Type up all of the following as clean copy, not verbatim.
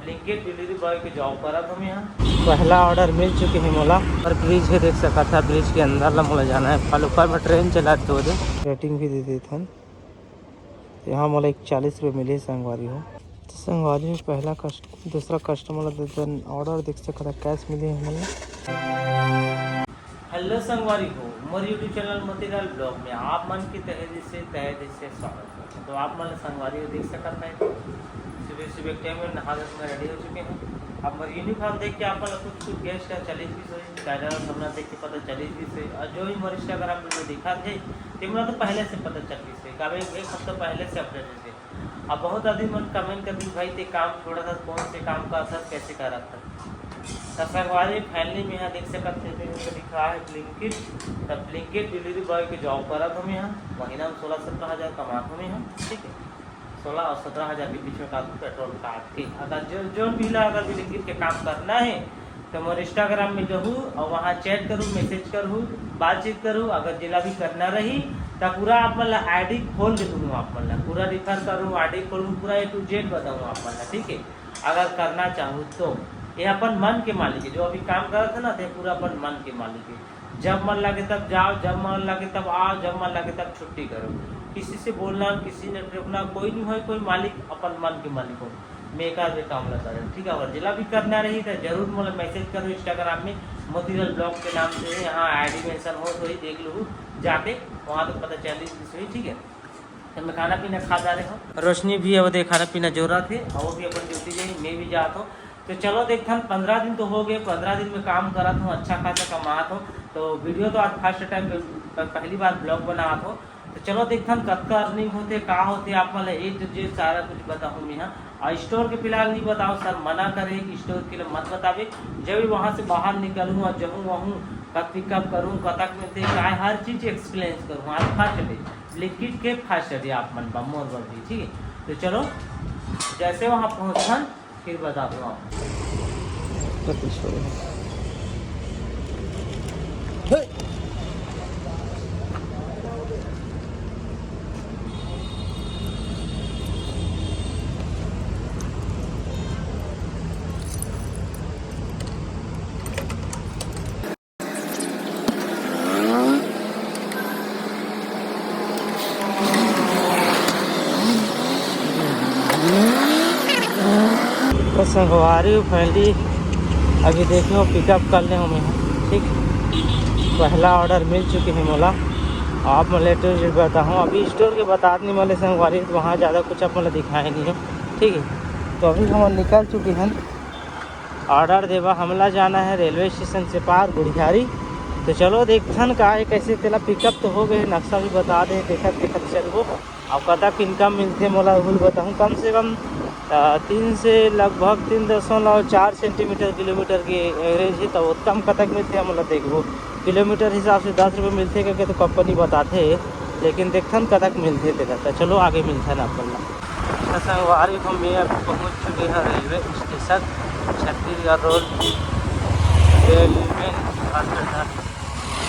Blinkit delivery boy के job करत हम यहाँ। पहला ऑर्डर मिल चुके हैं मोला और ब्रिज है देख सका था। ब्रिज के अंदर ला मोला जाना है। फल ऊपर में ट्रेन चला दो दे रेटिंग भी दे देते हैं। यहाँ मोला 41 रुपये मिले संगवारी हो। तो संगवारी में पहला दूसरा कस्टमर देते ऑर्डर देख सका था कैश मिले हमें। हेलो संगवारी हो, मोर यूट्यूब चैनल मोतीलाल ब्लॉग में आप मन की तहे दिल से स्वागत है। तो आप मन संगवारी हो देख सकते हैं सुबह टाइम में नहा में रेडी हो चुके हैं। अब मोर यूनिफॉर्म देख के आप कुछ गेस्ट है 40 भी सोई कैडर हमने देख के पता 40 भी से और जो भी मोर इंस्टाग्राम में दिखा थे तिमरा तो पहले से पता चल गई से कभी एक हफ्ता पहले से अपडेट थे। अब बहुत आदमी मन कमेंट कर दी भाई ते काम छोड़ा था कौन से काम का था कैसे करा था। संगवारी फैमिली में यहाँ देख सकते हैं लिखा है ब्लिंकिट। तब ब्लिंकिट डिलीवरी बॉय के जॉब करत हम यहाँ महीना में 16-17 हज़ार कमाते हम यहाँ। ठीक है 16 और 17 हज़ार के बीच में काटू पेट्रोल काट के। अगर जो भी अगर ब्लिंकिट के काम करना है तो मोर इंस्टाग्राम में जाऊँ और वहाँ चैट करूँ मैसेज करूँ बातचीत करूँ। अगर जिला भी करना रही तो पूरा आप मतलब ID खोल के दूँ आप मतलब पूरा रिफर करूँ ID खोलूँ पूरा A to Z बताऊँ आप मतलब। ठीक है अगर करना चाहूँ तो ये अपन मन के मालिक है। जो अभी काम कर रहे थे ना तो पूरा अपन मन के मालिक है। जब मन लगे तब जाओ, जब मन लगे तब आओ, जब मन लगे तब छुट्टी करो। किसी से बोलना किसी ने टोकना कोई नहीं हो, कोई मालिक अपन मन के मालिक हो। मेका भी काम लगा रहे ठीक है। और जिला भी करना रही तो जरूर मतलब मैसेज करो इंस्टाग्राम में मोतीलाल ब्लॉग के नाम से। यहाँ ID मेंशन हो तो ही देख लो जाके वहाँ तो पता चली। ठीक है तो मैं खाना पीना खा जा रहे हूँ। रोशनी भी है वो दे खाना पीना जो रहा थे और वो भी अपन ड्यूटी जाए मैं भी जाता हूँ। तो चलो देखता हूँ 15 दिन तो हो गए। 15 दिन में काम करा था अच्छा खासा कमाता हूँ। तो वीडियो तो आज फर्स्ट टाइम पहली बार ब्लॉग बना था। तो चलो देखता हूँ कब का अर्निंग होते कहाँ होते आप मतलब A to Z सारा कुछ बताऊँ मैं यहाँ। और स्टोर के फिलहाल नहीं बताओ सर मना करे कि स्टोर के लिए मत बतावे। जब भी वहाँ से बाहर निकलूँ और जाऊँ वहाँ कब पिकअप करूँ कतक मिलते क्या हर चीज़ एक्सप्लेन करूँ। आज फर्स्ट डे ब्लिंकिट के फर्स्ट डे आप मन मोर बढ़ी। ठीक है तो चलो जैसे वहाँ पहुँचा फिर बता दो आप। तो संगवारी फैमिली अभी देखो पिकअप कर ले हम यहाँ। ठीक पहला ऑर्डर मिल चुके हैं मोला। आप मैं लेटर बताऊँ अभी स्टोर के बता नहीं मोले संगवारी तो वहाँ ज़्यादा कुछ आप मतलब दिखाए नहीं है। ठीक है तो अभी हम निकल चुके हैं। ऑर्डर देवा हमला जाना है रेलवे स्टेशन से पार गुड़ियारी। तो चलो देखथन का है कैसे तेला पिकअप तो हो गए नक्शा भी बता दे देखत चलबो। और कतक इनकम मिलते मोला भूल बताऊँ कम से कम 3 से लगभग 3.4 सेंटीमीटर किलोमीटर की एवरेज है। तो उत्तम कतक मिलते हैं मतलब देखो किलोमीटर हिसाब से 10 रुपये मिलते करके तो कंपनी बताते है लेकिन देखथन कतक मिलते तेरा। तो चलो आगे मिलता है आपको। संगवारी को मैं अभी पहुँच चुके हैं railway station Chhattisgarh road railway.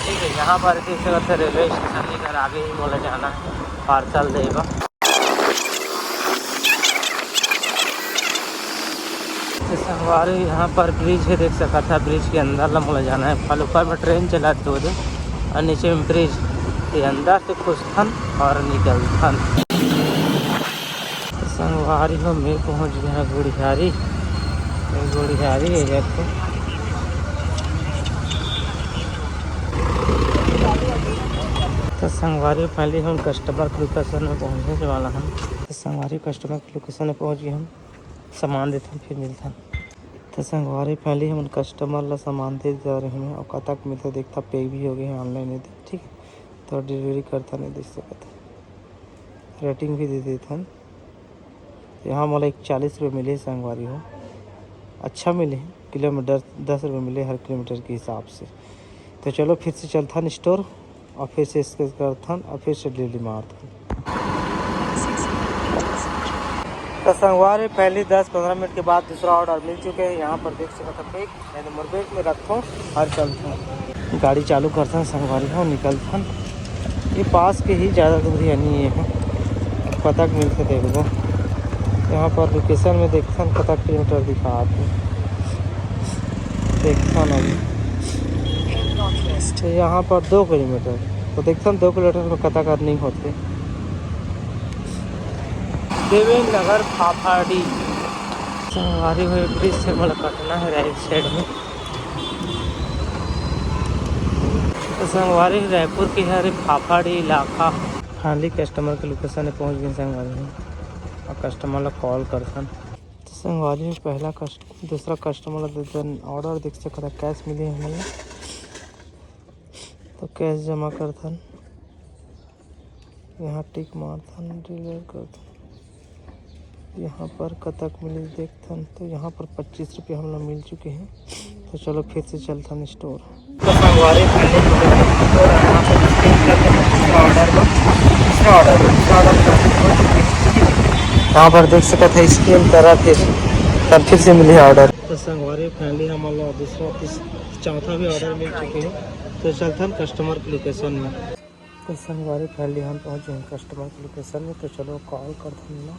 ठीक है यहाँ पर देख सकते रेलवे स्टेशन लेकर आगे ही बोला जाना है पार्सल देगा। संगवारी यहाँ पर ब्रिज है देख सका था। ब्रिज के अंदर ला मोला जाना है। फल ऊपर में ट्रेन चला दो दे और नीचे में ब्रिज के अंदर से घुसथन और निकलथन। संगवारी हो मैं पहुँच गया गुड़ियारी है जैसे। तो संगवारी पहले हम कस्टमर के लोकेशन में पहुँचने वाला हम। तो संगवारी कस्टमर के लोकेशन में पहुँच गए हम सामान देते फिर मिलता। तो संगवारी पहले हम कस्टमर ला सामान दे जा रहे हैं और कतक मिलता देखता पे भी हो गए हैं ऑनलाइन नहीं दे। ठीक है तो डिलीवरी करता नहीं देख सकता रेटिंग भी दे देता। यहाँ मोला 41 रुपये मिले संगवारी हो अच्छा मिले किलोमीटर 10 रुपये मिले हर किलोमीटर के हिसाब से। तो चलो फिर से चलता स्टोर और फिर से इसके करता और फिर से डिलीवरी मारता। तो संगवारी पहले 10-15 मिनट के बाद दूसरा ऑर्डर मिल चुके हैं। यहाँ पर देख सकता पैक मैं नंबर बैग में रखता हूँ और चलता हूँ गाड़ी चालू करता हूँ संगवारी हो निकलता हूँ। ये पास के ही ज़्यादा दूरी नहीं है पता मिलते देखो। यहाँ पर लोकेशन में देखता कता किलोमीटर दिखा आपको देखता ना तो यहाँ पर 2 किलोमीटर तो देखता 2 किलोमीटर में कता करनी होते देवेंद्र नगर फाफाड़ी संगवारी हुए ब्रिज से मतलब कटना है राइट साइड में। तो संगवारी रायपुर की है फाफाड़ी इलाका फाइनली कस्टमर के लोकेशन में पहुँच गए संगवारी में और कस्टमर लोग कॉल करथन। तो संगवारी में पहला दूसरा कस्टमर लोग ऑर्डर देख सकता कैश मिले हमें तो कैश जमा करथन यहाँ टिक मारथन डिलीवर करथन यहाँ पर कतक मिली देखथन तो यहाँ पर 25 रुपये हम लोग मिल चुके हैं। तो चलो फिर से चलथन स्टोर तो संगवारी यहाँ पर देख सकते हैं स्कैन करा फिर से मिले ऑर्डर। तो संगवारी फैमिली हम लोग दूसरा चौथा भी ऑर्डर मिल चुके हैं। तो चलते हैं कस्टमर के लोकेशन में। तो संगवारी फैमिली हम पहुँचे हैं कस्टमर के लोकेशन में। तो चलो कॉल करते हैं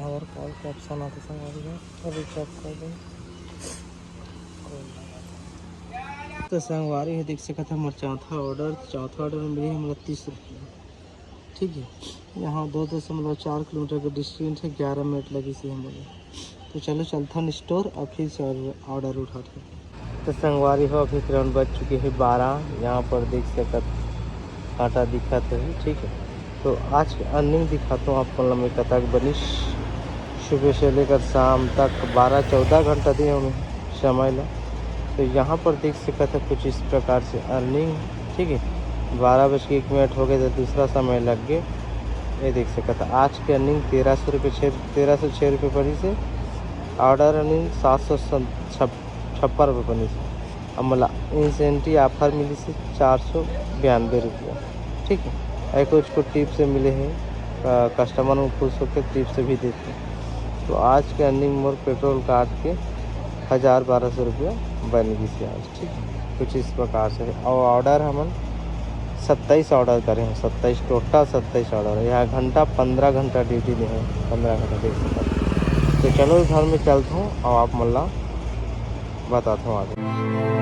और कॉल का ऑप्शन आता संगवारी में अभी चेक कर दें। तो संगवारी है देख सकते हैं हमारा चौथा ऑर्डर में मिली हमारा 30 रुपये ठीक है। यहाँ 2.4 किलोमीटर का डिस्टेंस है 11 मिनट लगी थी हमारे। तो चलो चलता है स्टोर और फिर से ऑर्डर उठाते हैं। तो संगवारी हो अभी ग्राउंड बज चुके हैं 12। यहाँ पर देख सकते कांटा दिखाते हैं ठीक है। तो आज की अर्निंग दिखाता हूँ आपको लंबे कतक बनिश सुबह से लेकर शाम तक 12-14 घंटा दिए हमें समय ला। तो यहाँ पर देख सकते कुछ इस प्रकार से अर्निंग ठीक है। 12:01 हो गए तो दूसरा समय लग गए। ये देख सकते आज की अर्निंग 1306 रुपये पड़ी से ऑर्डर अर्निंग 756 रुपये बनी से। अब मतलब इंसेंटिव ऑफर मिली से 492 रुपया ठीक है। एक कुछ टिप से मिले हैं कस्टमर को खुश होकर टिप से भी देते हैं। तो आज के अर्निंग मोर पेट्रोल काट के 1000-1200 रुपया बन गई से आज ठीक है। कुछ इस प्रकार से और ऑर्डर हम 27 ऑर्डर करें हैं 27 टोटल 27 ऑर्डर है। यहाँ घंटा 15 घंटा ड्यूटी में है 15 घंटा देख सकते। तो चलो घर में चलता हूँ और आप मल्ला बताता हूँ आगे।